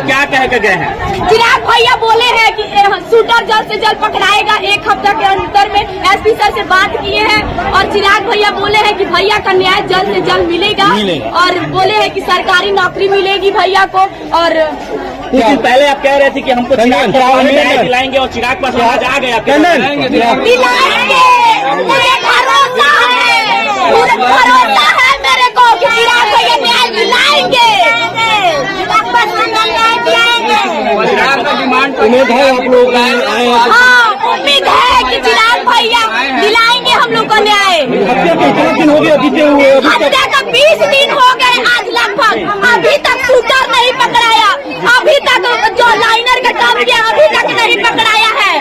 क्या कह के गए हैं? चिराग भैया बोले हैं कि शूटर जल्द से जल्द पकड़ाएगा, 1 हफ्ता के अंदर में एसपी सर से बात किए हैं और चिराग भैया बोले हैं कि भैया का न्याय जल्द से जल्द मिलेगा और बोले हैं कि सरकारी नौकरी मिलेगी भैया को। और कुछ दिन पहले आप कह रहे थे कि हमको चिराग दिलाएंगे और चिराग पास आज आ गया, दिलाएंगे, मुझे भरोसा है मेरे को कि चिराग भैया न्याय दिलाएंगे। उम्मीद है आप लोग आए? हाँ, उम्मीद है कि चिराग भैया दिलाएंगे हम लोग को न्याय। हत्या के कितने दिन हो गए बीते हुए? हत्या का 20 दिन हो गए आज लगभग, अभी तक शूटर नहीं पकड़ाया, अभी तक जो लाइनर का काम किया अभी तक नहीं पकड़ाया है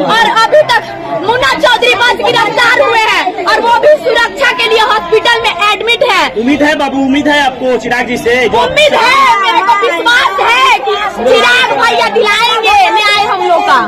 और अभी तक मुन्ना चौधरी बस गिरफ्तार हुए हैं और वो भी सुरक्षा के लिए हॉस्पिटल में एडमिट है। उम्मीद है बाबू, उम्मीद है आपको चिराग जी से? उम्मीद है, मेरे को विश्वास है कि चिराग भैया दिलाएंगे न्याय हम लोग का।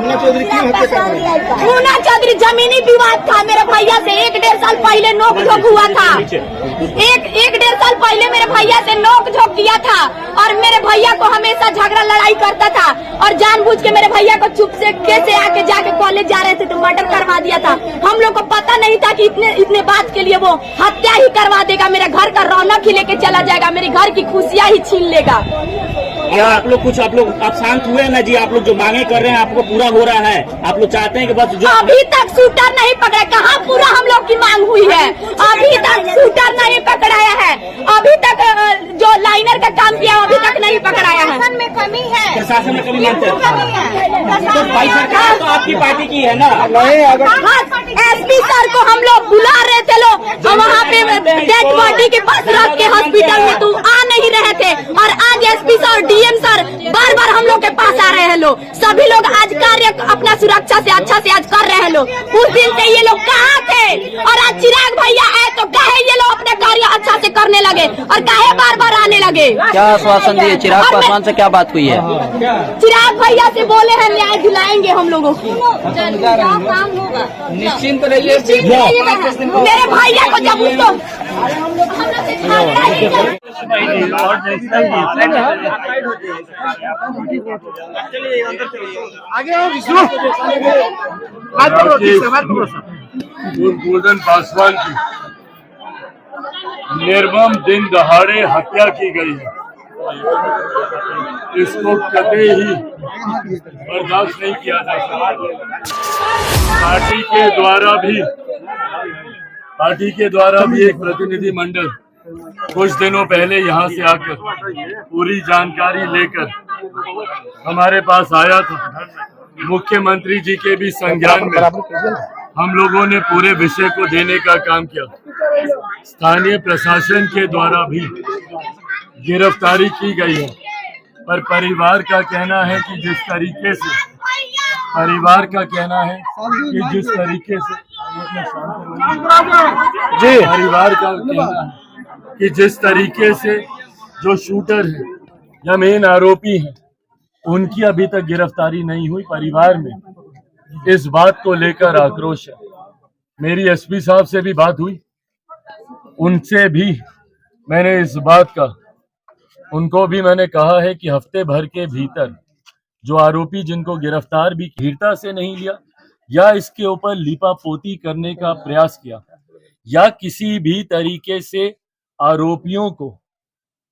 मुन्ना चौधरी जमीनी विवाद था मेरे भैया से, 1-1.5 साल पहले नोक झोंक हुआ था। 1-1.5 साल पहले मेरे भैया से नोक झोंक किया था और मेरे भैया को हमेशा झगड़ा लड़ाई करता था और जानबूझ के मेरे भैया को चुप से कैसे आके जाके कॉलेज जा रहे थे तो मर्डर करवा दिया था। हम लोग को पता नहीं था कि इतने बात के लिए वो हत्या ही करवा देगा, मेरे घर का रौनक ही लेके चला जाएगा, मेरे घर की खुशियां ही छीन लेगा। क्या आप लोग आप शांत हुए ना जी? आप लोग जो मांगे कर रहे हैं आपको पूरा हो रहा है? आप लोग चाहते हैं कि बस जो अभी तक शूटर नहीं पकड़ा, कहाँ पूरा हम लोग की मांग हुई है? अभी तक शूटर नहीं पकड़ाया है, अभी तक जो लाइनर का काम किया अभी तक नहीं पकड़ाया है। प्रशासन में कमी है, प्रशासन में कमी मानते हैं तो भाई है। सरकार तो आपकी पार्टी की है ना? एसपी सर को हम लोग बुला रहे थे लोग, वहाँ पे डेड बॉडी के पास रख के हॉस्पिटल में तो आ नहीं रहे थे और आज एसपी सर डीएम सर बार बार हम लोग के पास आ रहे हैं लोग। सभी लोग आज कार्य अपना सुरक्षा से अच्छा से आज कर रहे हैं लोग। उस दिन से ये लोग कहाँ थे और आज चिराग भैया आए तो काहे ये लोग अपने कार्य अच्छा से करने लगे और काहे बार बार आने लगे? क्या आश्वासन दिए चिराग पासवान से? क्या बात हुई है? चिराग भैया से बोले हैं न्याय दिलाएंगे हम लोगों को। निश्चिंत रहिए। मेरे भैया को जब उसको गोल्डन पासवान की निर्मम दिन दहाड़े हत्या की गई है, इसको कतई ही बर्दाश्त नहीं किया जा सकता। पार्टी के द्वारा भी एक प्रतिनिधि मंडल कुछ दिनों पहले यहाँ से आकर पूरी जानकारी लेकर हमारे पास आया था। मुख्यमंत्री जी के भी संज्ञान में हम लोगों ने पूरे विषय को देने का काम किया। स्थानीय प्रशासन के द्वारा भी गिरफ्तारी की गई है, पर परिवार का कहना है कि जिस तरीके से परिवार का कहना है कि जिस तरीके से जो शूटर है या मेन आरोपी हैं उनकी अभी तक गिरफ्तारी नहीं हुई। परिवार में इस बात को लेकर आक्रोश है। मेरी एसपी साहब से भी बात हुई, उनसे भी मैंने इस बात का उनको भी मैंने कहा है कि हफ्ते भर के भीतर जो आरोपी जिनको गिरफ्तार भी धीरता से नहीं लिया या इसके ऊपर लीपापोती करने का प्रयास किया या किसी भी तरीके से आरोपियों को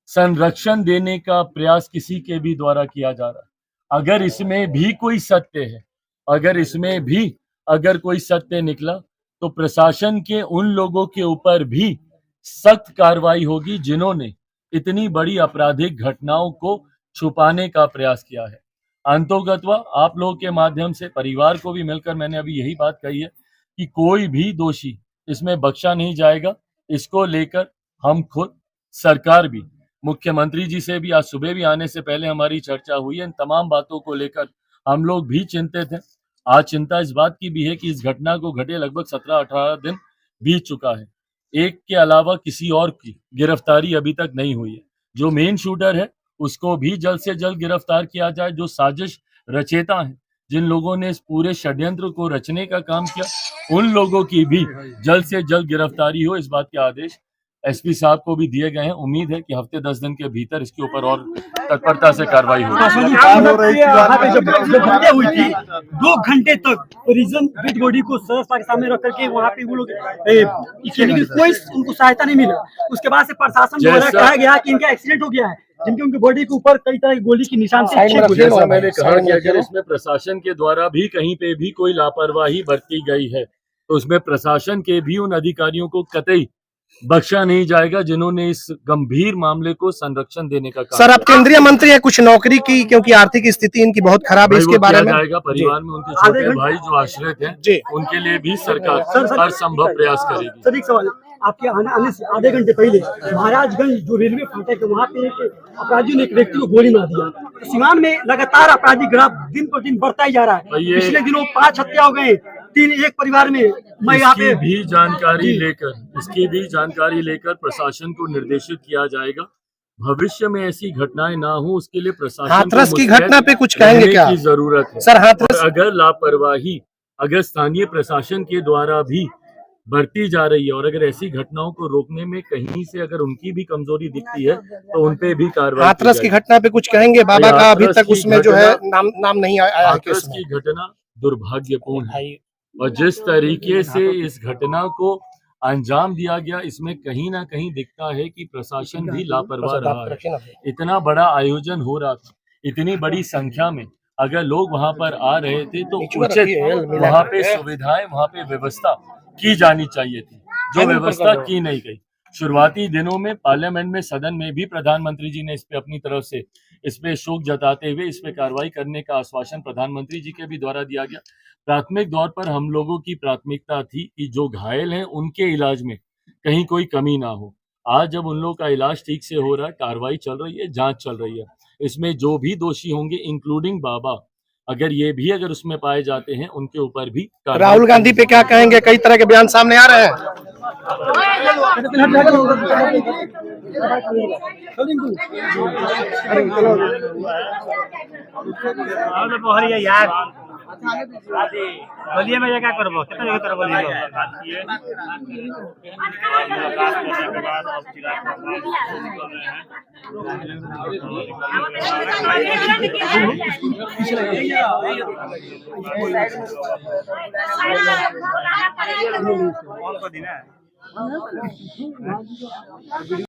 संरक्षण देने का प्रयास किसी के भी द्वारा किया जा रहा है, अगर इसमें भी कोई सत्य है, अगर कोई सत्य निकला तो प्रशासन के उन लोगों के ऊपर भी सख्त कार्रवाई होगी जिन्होंने इतनी बड़ी आपराधिक घटनाओं को छुपाने का प्रयास किया है। अंतोगत्वा आप लोगों के माध्यम से परिवार को भी मिलकर मैंने अभी यही बात कही है कि कोई भी दोषी इसमें बख्शा नहीं जाएगा। इसको लेकर हम खुद सरकार भी मुख्यमंत्री जी से भी आज सुबह भी आने से पहले हमारी चर्चा हुई है। इन तमाम बातों को लेकर हम लोग भी चिंतित हैं। आज चिंता इस बात की भी है कि इस घटना को घटे लगभग 17-18 दिन बीत चुका है, एक के अलावा किसी और की गिरफ्तारी अभी तक नहीं हुई है। जो मेन शूटर है उसको भी जल्द से जल्द गिरफ्तार किया जाए। जो साजिश रचेता हैं, जिन लोगों ने इस पूरे षड्यंत्र को रचने का काम किया, उन लोगों की भी जल्द से जल्द गिरफ्तारी हो, इस बात के आदेश एसपी साहब को भी दिए गए हैं। उम्मीद है कि हफ्ते 10 दिन के भीतर इसके ऊपर और तत्परता से कार्रवाई होगी। हत्या हुई थी 2 घंटे तक रीजन डेड बॉडी को सड़क के सामने रख करके वहाँ पे वो लोग कोई उनको सहायता नहीं मिला। उसके बाद से प्रशासन द्वारा कहा गया कि इनका एक्सीडेंट हो गया है, जिनके उनके बॉडी के ऊपर कई तरह की गोली की निशान से जैसा मैंने कहा कि अगर इसमें प्रशासन के द्वारा भी कहीं पे भी कोई लापरवाही बरती गई है तो उसमें प्रशासन के भी उन अधिकारियों को कतई बख्शा नहीं जाएगा जिन्होंने इस गंभीर मामले को संरक्षण देने का काम। सर, आप केंद्रीय मंत्री हैं, कुछ नौकरी की, क्योंकि आर्थिक स्थिति इनकी बहुत खराब है, इसके बारे में जाएगा। परिवार में उनके छोटे भाई जो आश्रित हैं उनके लिए भी सरकार हर संभव प्रयास करेगी। सर, एक सवाल, आपके आने से आधे घंटे पहले महाराजगंज जो रेलवे फाटक है वहाँ पे एक अपराधियों ने एक व्यक्ति को गोली मार दिया। तो सीवान में लगातार आपराधिक ग्राफ दिन पर दिन बढ़ता ही जा रहा है। पिछले दिनों 5 हत्या हो गए, 3 एक परिवार में। मैं यहाँ पे इसकी भी जानकारी लेकर प्रशासन को निर्देशित किया जाएगा। भविष्य में ऐसी घटनाएं ना हो उसके लिए प्रशासन हाथरस की घटना पे कुछ कहेंगे क्या की जरूरत है सर? हाथरस अगर लापरवाही अगर स्थानीय प्रशासन के द्वारा भी बढ़ती जा रही है और अगर ऐसी घटनाओं को रोकने में कहीं से अगर उनकी भी कमजोरी दिखती है तो उनपे भी कार्रवाई। हाथरस की घटना पे कुछ कहेंगे? बाबा का अभी तक उसमें जो है नाम नहीं आया। हाथरस की घटना दुर्भाग्यपूर्ण है और जिस तरीके से इस घटना को अंजाम दिया गया इसमें कहीं ना कहीं दिखता है कि प्रशासन भी लापरवाह रहा है। इतना बड़ा आयोजन हो रहा था, इतनी बड़ी संख्या में अगर लोग वहां पर आ रहे थे तो उचित वहां पे सुविधाएं वहां पे व्यवस्था की जानी चाहिए थी, जो व्यवस्था की नहीं गई। शुरुआती दिनों में पार्लियामेंट में सदन में भी प्रधानमंत्री जी ने इस पे अपनी तरफ से इस पे शोक जताते हुए इस पे कार्रवाई करने का आश्वासन प्रधानमंत्री जी के भी द्वारा दिया गया। प्राथमिक तौर पर हम लोगों की प्राथमिकता थी कि जो घायल हैं उनके इलाज में कहीं कोई कमी ना हो। आज जब उन लोगों का इलाज ठीक से हो रहा है, कार्रवाई चल रही है, जांच चल रही है, इसमें जो भी दोषी होंगे इंक्लूडिंग बाबा अगर ये भी अगर उसमें पाए जाते हैं उनके ऊपर भी। राहुल गांधी पे क्या कहेंगे? कई तरह के बयान सामने आ रहे हैं। यार बोलिए, मैं क्या करबो, कितना करबो बोलिए।